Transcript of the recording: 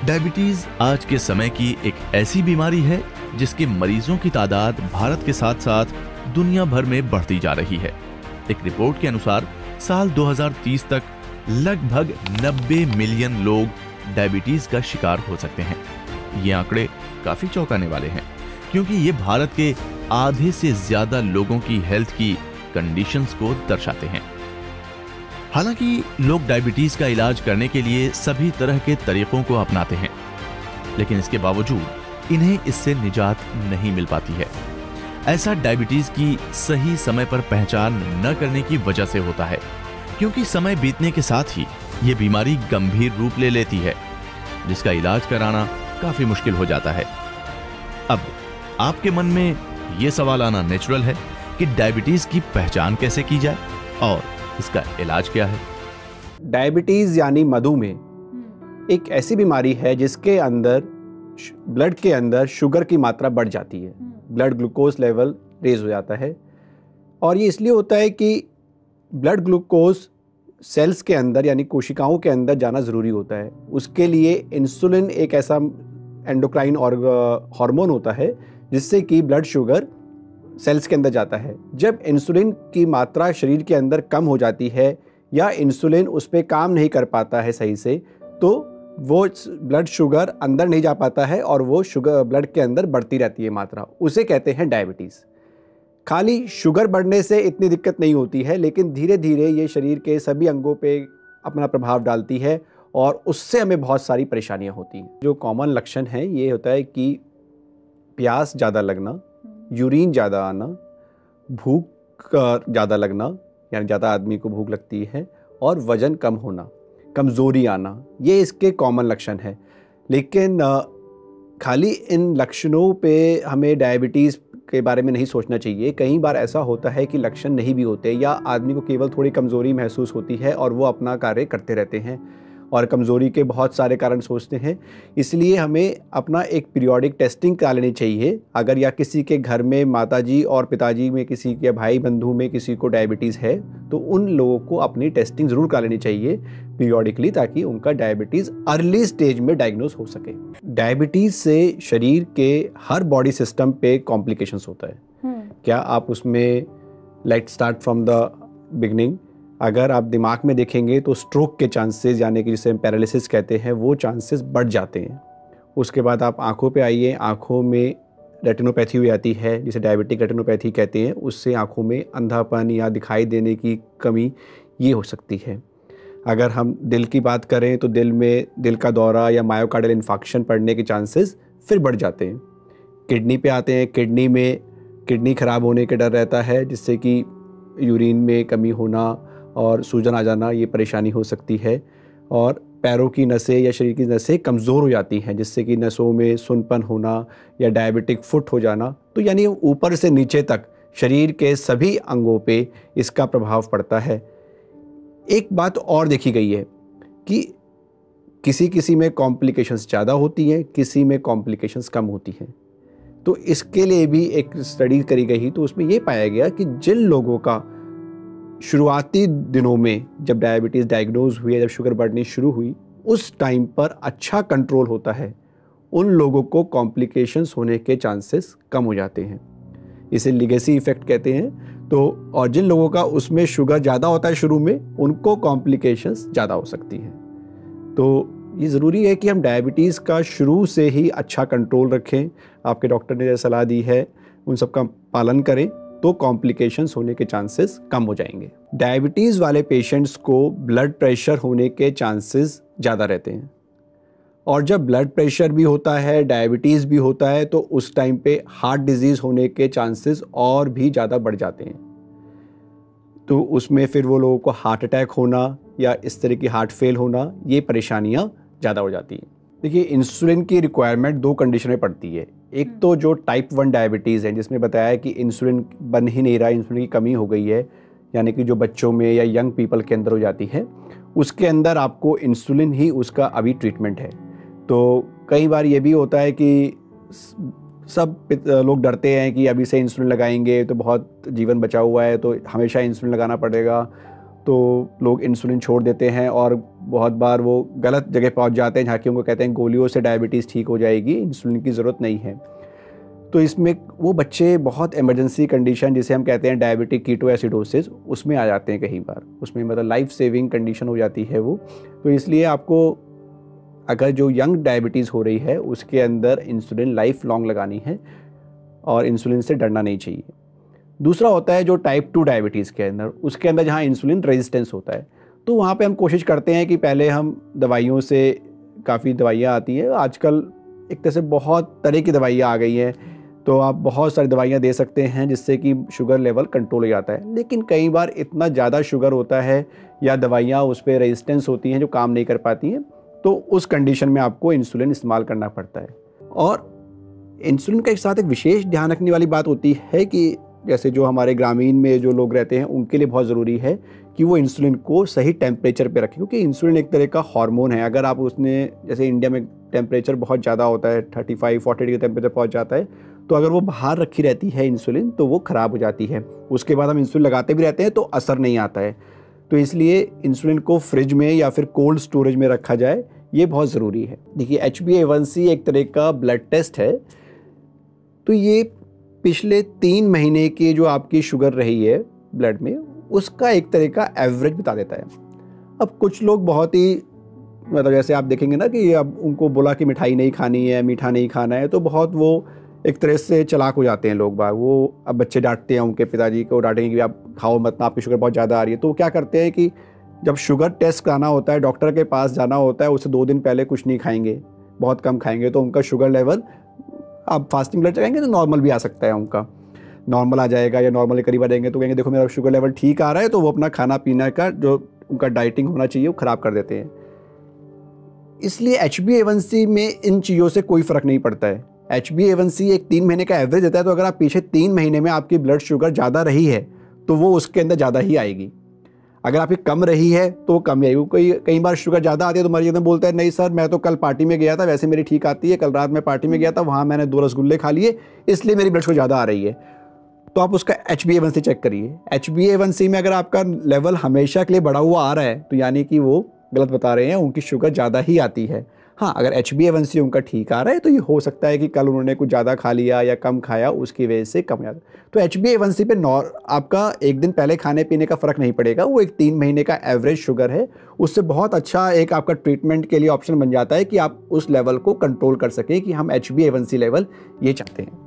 Diabetes आज के समय की एक ऐसी बीमारी है जिसके मरीजों की तादाद भारत के साथ साथ दुनिया भर में बढ़ती जा रही है। एक रिपोर्ट के अनुसार साल 2030 तक लगभग 90 मिलियन लोग डायबिटीज का शिकार हो सकते हैं। ये आंकड़े काफी चौंकाने वाले हैं क्योंकि ये भारत के आधे से ज्यादा लोगों की हेल्थ की कंडीशंस को दर्शाते हैं। हालांकि लोग डायबिटीज का इलाज करने के लिए सभी तरह के तरीकों को अपनाते हैं, लेकिन इसके बावजूद इन्हें इससे निजात नहीं मिल पाती है। ऐसा डायबिटीज की सही समय पर पहचान न करने की वजह से होता है, क्योंकि समय बीतने के साथ ही ये बीमारी गंभीर रूप ले लेती है, जिसका इलाज कराना काफी मुश्किल हो जाता है। अब आपके मन में ये सवाल आना नेचुरल है कि डायबिटीज की पहचान कैसे की जाए और इसका इलाज क्या है। डायबिटीज यानी मधुमेह एक ऐसी बीमारी है जिसके अंदर ब्लड के अंदर शुगर की मात्रा बढ़ जाती है, ब्लड ग्लूकोज लेवल रेज हो जाता है। और ये इसलिए होता है कि ब्लड ग्लूकोज सेल्स के अंदर यानी कोशिकाओं के अंदर जाना ज़रूरी होता है। उसके लिए इंसुलिन एक ऐसा एंडोक्राइन और हार्मोन होता है जिससे कि ब्लड शुगर सेल्स के अंदर जाता है। जब इंसुलिन की मात्रा शरीर के अंदर कम हो जाती है या इंसुलिन उस पर काम नहीं कर पाता है सही से, तो वो ब्लड शुगर अंदर नहीं जा पाता है और वो शुगर ब्लड के अंदर बढ़ती रहती है मात्रा, उसे कहते हैं डायबिटीज़। खाली शुगर बढ़ने से इतनी दिक्कत नहीं होती है, लेकिन धीरे धीरे ये शरीर के सभी अंगों पे अपना प्रभाव डालती है और उससे हमें बहुत सारी परेशानियां होती हैं। जो कॉमन लक्षण है ये होता है कि प्यास ज़्यादा लगना, यूरिन ज़्यादा आना, भूख ज़्यादा लगना यानी ज़्यादा आदमी को भूख लगती है, और वज़न कम होना, कमज़ोरी आना, ये इसके कॉमन लक्षण हैं। लेकिन खाली इन लक्षणों पे हमें डायबिटीज़ के बारे में नहीं सोचना चाहिए। कई बार ऐसा होता है कि लक्षण नहीं भी होते या आदमी को केवल थोड़ी कमज़ोरी महसूस होती है और वो अपना कार्य करते रहते हैं और कमज़ोरी के बहुत सारे कारण सोचते हैं। इसलिए हमें अपना एक पीरियोडिक टेस्टिंग करा लेनी चाहिए। अगर या किसी के घर में माताजी और पिताजी में किसी के भाई बंधु में किसी को डायबिटीज़ है तो उन लोगों को अपनी टेस्टिंग ज़रूर करा लेनी चाहिए पीरियोडिकली, ताकि उनका डायबिटीज़ अर्ली स्टेज में डायग्नोस हो सके। डायबिटीज़ से शरीर के हर बॉडी सिस्टम पे कॉम्प्लिकेशंस होता है। क्या आप उसमें let's start from the beginning. अगर आप दिमाग में देखेंगे तो स्ट्रोक के चांसेस यानी कि जिसे हम पैरालिसिस कहते हैं वो चांसेस बढ़ जाते हैं। उसके बाद आप आँखों पे आइए, आँखों में रेटिनोपैथी हो जाती है जिसे डायबिटिक रेटिनोपैथी कहते हैं। उससे आँखों में अंधापन या दिखाई देने की कमी ये हो सकती है। अगर हम दिल की बात करें तो दिल में दिल का दौरा या मायोकार्डियल इन्फेक्शन पड़ने के चांसेस फिर बढ़ जाते हैं। किडनी पे आते हैं, किडनी में किडनी ख़राब होने का डर रहता है जिससे कि यूरिन में कमी होना और सूजन आ जाना ये परेशानी हो सकती है। और पैरों की नसें या शरीर की नसें कमज़ोर हो जाती हैं जिससे कि नसों में सुनपन होना या डायबिटिक फुट हो जाना। तो यानी ऊपर से नीचे तक शरीर के सभी अंगों पे इसका प्रभाव पड़ता है। एक बात और देखी गई है कि किसी किसी में कॉम्प्लिकेशंस ज़्यादा होती हैं, किसी में कॉम्प्लिकेशंस कम होती हैं। तो इसके लिए भी एक स्टडी करी गई तो उसमें ये पाया गया कि जिन लोगों का शुरुआती दिनों में जब डायबिटीज़ डायग्नोज हुई, जब शुगर बढ़नी शुरू हुई, उस टाइम पर अच्छा कंट्रोल होता है, उन लोगों को कॉम्प्लिकेशंस होने के चांसेस कम हो जाते हैं। इसे लिगेसी इफ़ेक्ट कहते हैं। तो और जिन लोगों का उसमें शुगर ज़्यादा होता है शुरू में, उनको कॉम्प्लिकेशंस ज़्यादा हो सकती हैं। तो ये ज़रूरी है कि हम डायबिटीज़ का शुरू से ही अच्छा कंट्रोल रखें। आपके डॉक्टर ने जो सलाह दी है उन सब का पालन करें तो कॉम्प्लिकेशंस होने के चांसेस कम हो जाएंगे। डायबिटीज़ वाले पेशेंट्स को ब्लड प्रेशर होने के चांसेस ज़्यादा रहते हैं, और जब ब्लड प्रेशर भी होता है, डायबिटीज़ भी होता है, तो उस टाइम पे हार्ट डिजीज़ होने के चांसेस और भी ज़्यादा बढ़ जाते हैं। तो उसमें फिर वो लोगों को हार्ट अटैक होना या इस तरह की हार्ट फेल होना, ये परेशानियाँ ज़्यादा हो जाती हैं। देखिए, इंसुलिन की रिक्वायरमेंट दो कंडीशन में पड़ती है। एक तो जो टाइप 1 डायबिटीज़ है जिसमें बताया है कि इंसुलिन बन ही नहीं रहा, इंसुलिन की कमी हो गई है, यानी कि जो बच्चों में या यंग पीपल के अंदर हो जाती है, उसके अंदर आपको इंसुलिन ही उसका अभी ट्रीटमेंट है। तो कई बार ये भी होता है कि सब लोग डरते हैं कि अभी से इंसुलिन लगाएंगे तो बहुत जीवन बचा हुआ है तो हमेशा इंसुलिन लगाना पड़ेगा, तो लोग इंसुलिन छोड़ देते हैं और बहुत बार वो गलत जगह पहुंच जाते हैं जहाँ कि उनको कहते हैं गोलियों से डायबिटीज़ ठीक हो जाएगी, इंसुलिन की ज़रूरत नहीं है। तो इसमें वो बच्चे बहुत इमरजेंसी कंडीशन जिसे हम कहते हैं डायबिटिक कीटोएसिडोसिस, उसमें आ जाते हैं कई बार, उसमें मतलब लाइफ सेविंग कंडीशन हो जाती है वो। तो इसलिए आपको अगर जो यंग डायबिटीज़ हो रही है उसके अंदर इंसुलिन लाइफ लॉन्ग लगानी है और इंसुलिन से डरना नहीं चाहिए। दूसरा होता है जो टाइप 2 डायबिटीज़ के अंदर, उसके अंदर जहाँ इंसुलिन रेजिस्टेंस होता है, तो वहाँ पे हम कोशिश करते हैं कि पहले हम दवाइयों से, काफ़ी दवाइयाँ आती हैं आजकल, एक तरह से बहुत तरह की दवाइयाँ आ गई हैं, तो आप बहुत सारी दवाइयाँ दे सकते हैं जिससे कि शुगर लेवल कंट्रोल हो जाता है। लेकिन कई बार इतना ज़्यादा शुगर होता है या दवाइयाँ उस पर रेजिस्टेंस होती हैं जो काम नहीं कर पाती हैं, तो उस कंडीशन में आपको इंसुलिन इस्तेमाल करना पड़ता है। और इंसुलिन के साथ एक विशेष ध्यान रखने वाली बात होती है कि जैसे जो हमारे ग्रामीण में जो लोग रहते हैं उनके लिए बहुत ज़रूरी है कि वो इंसुलिन को सही टेम्परेचर पे रखें, क्योंकि इंसुलिन एक तरह का हार्मोन है। अगर आप उसने, जैसे इंडिया में टेम्परेचर बहुत ज़्यादा होता है, 35-40 डिग्री टेम्परेचर पहुंच जाता है, तो अगर वो बाहर रखी रहती है इंसुलिन तो वो ख़राब हो जाती है। उसके बाद हम इंसुलिन लगाते भी रहते हैं तो असर नहीं आता है। तो इसलिए इंसुलिन को फ्रिज में या फिर कोल्ड स्टोरेज में रखा जाए, ये बहुत ज़रूरी है। देखिए HbA1c एक तरह का ब्लड टेस्ट है, तो ये पिछले 3 महीने की जो आपकी शुगर रही है ब्लड में, उसका एक तरह का एवरेज बता देता है। अब कुछ लोग बहुत ही, मतलब जैसे आप देखेंगे ना कि अब उनको बोला कि मिठाई नहीं खानी है, मीठा नहीं खाना है, तो बहुत वो एक तरह से चालाक हो जाते हैं लोग बाग। वो अब बच्चे डांटते हैं, उनके पिताजी को डांटेंगे कि आप खाओ मत, आपकी शुगर बहुत ज़्यादा आ रही है। तो वो क्या करते हैं कि जब शुगर टेस्ट कराना होता है, डॉक्टर के पास जाना होता है, उससे 2 दिन पहले कुछ नहीं खाएंगे, बहुत कम खाएंगे, तो उनका शुगर लेवल, आप फास्टिंग ब्लड चलाएंगे तो नॉर्मल भी आ सकता है, उनका नॉर्मल आ जाएगा या नॉर्मल के करीब आ जाएंगे, तो कहेंगे देखो मेरा शुगर लेवल ठीक आ रहा है, तो वो अपना खाना पीना का जो उनका डाइटिंग होना चाहिए वो ख़राब कर देते हैं। इसलिए HbA1c में इन चीज़ों से कोई फ़र्क नहीं पड़ता है। HbA1c एक 3 महीने का एवरेज देता है, तो अगर आप पीछे 3 महीने में आपकी ब्लड शुगर ज़्यादा रही है तो वो उसके अंदर ज़्यादा ही आएगी। अगर आपकी कम रही है तो वो कम आएगी। कई बार शुगर ज़्यादा आती है तो मरीज एकदम बोलता है नहीं सर मैं तो कल पार्टी में गया था, वैसे मेरी ठीक आती है, कल रात में पार्टी में गया था, वहाँ मैंने 2 रसगुल्ले खा लिए, इसलिए मेरी ब्लड शुगर ज़्यादा आ रही है। तो आप उसका HbA1c चेक करिए। HbA1c में अगर आपका लेवल हमेशा के लिए बढ़ा हुआ आ रहा है तो यानी कि वो गलत बता रहे हैं, उनकी शुगर ज़्यादा ही आती है। हाँ, अगर HbA1c उनका ठीक आ रहा है तो ये हो सकता है कि कल उन्होंने कुछ ज़्यादा खा लिया या कम खाया, उसकी वजह से कम ज़्यादा। तो HbA1c पे आपका एक दिन पहले खाने पीने का फ़र्क नहीं पड़ेगा, वो एक 3 महीने का एवरेज शुगर है, उससे बहुत अच्छा एक आपका ट्रीटमेंट के लिए ऑप्शन बन जाता है कि आप उस लेवल को कंट्रोल कर सकें कि हम HbA1c लेवल ये चाहते हैं।